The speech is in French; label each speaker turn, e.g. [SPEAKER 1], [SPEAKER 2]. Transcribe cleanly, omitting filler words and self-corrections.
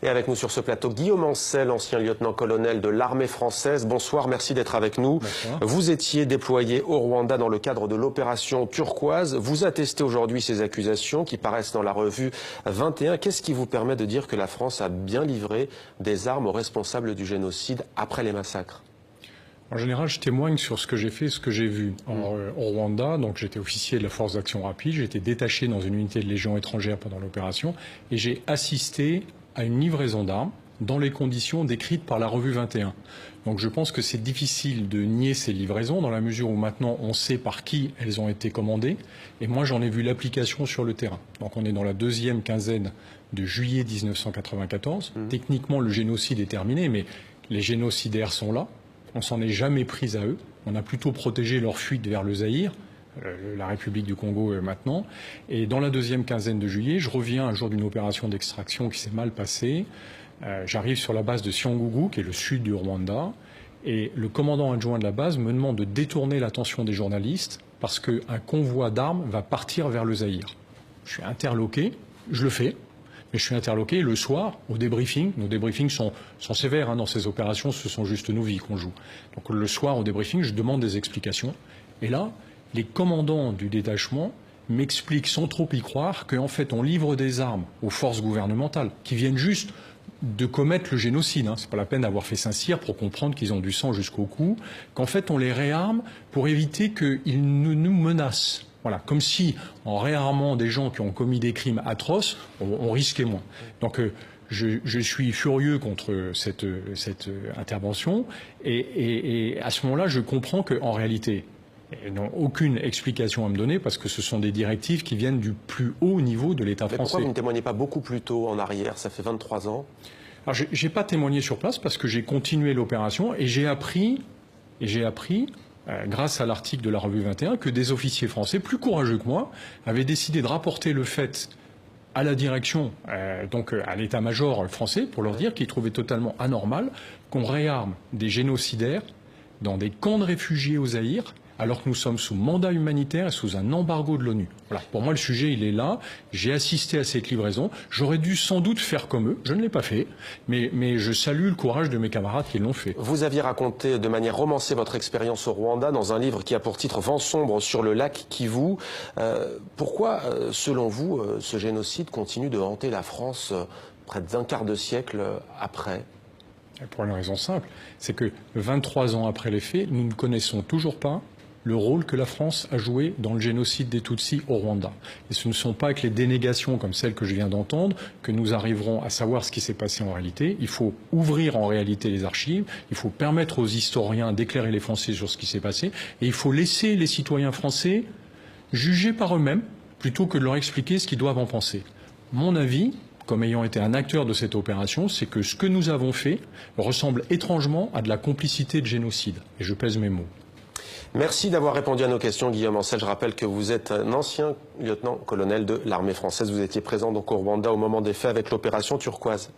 [SPEAKER 1] Et avec nous sur ce plateau, Guillaume Ancel, ancien lieutenant-colonel de l'armée française. Bonsoir, merci d'être avec nous.
[SPEAKER 2] Bonsoir.
[SPEAKER 1] Vous étiez déployé au Rwanda dans le cadre de l'opération Turquoise. Vous attestez aujourd'hui ces accusations qui paraissent dans la revue 21. Qu'est-ce qui vous permet de dire que la France a bien livré des armes aux responsables du génocide après les massacres?
[SPEAKER 2] En général, je témoigne sur ce que j'ai fait et ce que j'ai vu. Au Rwanda, donc j'étais officier de la force d'action rapide, j'ai été détaché dans une unité de Légion étrangère pendant l'opération et j'ai assisté à une livraison d'armes dans les conditions décrites par la revue 21. Donc je pense que c'est difficile de nier ces livraisons dans la mesure où maintenant on sait par qui elles ont été commandées et moi j'en ai vu l'application sur le terrain. Donc on est dans la deuxième quinzaine de juillet 1994. Techniquement le génocide est terminé mais les génocidaires sont là. On s'en est jamais pris à eux. On a plutôt protégé leur fuite vers le Zaïre, la République du Congo maintenant. Et dans la deuxième quinzaine de juillet, je reviens un jour d'une opération d'extraction qui s'est mal passée. J'arrive sur la base de Cyangugu, qui est le sud du Rwanda. Et le commandant adjoint de la base me demande de détourner l'attention des journalistes parce qu'un convoi d'armes va partir vers le Zaïre. Je suis interloqué, je le fais. Mais je suis interloqué le soir au débriefing. Nos débriefings sont sévères dans ces opérations, ce sont juste nos vies qu'on joue. Donc le soir au débriefing, je demande des explications. Et là, les commandants du détachement m'expliquent sans trop y croire qu'en fait on livre des armes aux forces gouvernementales qui viennent juste de commettre le génocide. C'est pas la peine d'avoir fait Saint-Cyr pour comprendre qu'ils ont du sang jusqu'au cou. Qu'en fait on les réarme pour éviter qu'ils ne nous menacent. Voilà, comme si, en réarmant des gens qui ont commis des crimes atroces, on risquait moins. Donc, je suis furieux contre cette intervention. Et à ce moment-là, je comprends qu'en réalité, ils n'ont aucune explication à me donner parce que ce sont des directives qui viennent du plus haut niveau de l'État français.
[SPEAKER 1] Pourquoi vous ne témoignez pas beaucoup plus tôt en arrière? Ça fait 23 ans.
[SPEAKER 2] Alors, j'ai pas témoigné sur place parce que j'ai continué l'opération et j'ai appris grâce à l'article de la revue 21, que des officiers français, plus courageux que moi, avaient décidé de rapporter le fait à la direction, donc à l'état-major français, pour leur dire qu'ils trouvaient totalement anormal qu'on réarme des génocidaires dans des camps de réfugiés au Zaïre, alors que nous sommes sous mandat humanitaire et sous un embargo de l'ONU. Voilà. Pour moi, le sujet, il est là. J'ai assisté à cette livraison. J'aurais dû sans doute faire comme eux. Je ne l'ai pas fait. Mais je salue le courage de mes camarades qui l'ont fait.
[SPEAKER 1] Vous aviez raconté de manière romancée votre expérience au Rwanda dans un livre qui a pour titre Vent sombre sur le lac Kivu. Pourquoi, selon vous, ce génocide continue de hanter la France près d'un quart de siècle après ?
[SPEAKER 2] Pour une raison simple, c'est que 23 ans après les faits, nous ne connaissons toujours pas le rôle que la France a joué dans le génocide des Tutsis au Rwanda. Et ce ne sont pas avec les dénégations comme celles que je viens d'entendre que nous arriverons à savoir ce qui s'est passé en réalité. Il faut ouvrir en réalité les archives, il faut permettre aux historiens d'éclairer les Français sur ce qui s'est passé, et il faut laisser les citoyens français juger par eux-mêmes plutôt que de leur expliquer ce qu'ils doivent en penser. Mon avis, comme ayant été un acteur de cette opération, c'est que ce que nous avons fait ressemble étrangement à de la complicité de génocide. Et je pèse mes mots.
[SPEAKER 1] Merci d'avoir répondu à nos questions, Guillaume Ancel. Je rappelle que vous êtes un ancien lieutenant-colonel de l'armée française. Vous étiez présent donc au Rwanda au moment des faits avec l'opération Turquoise.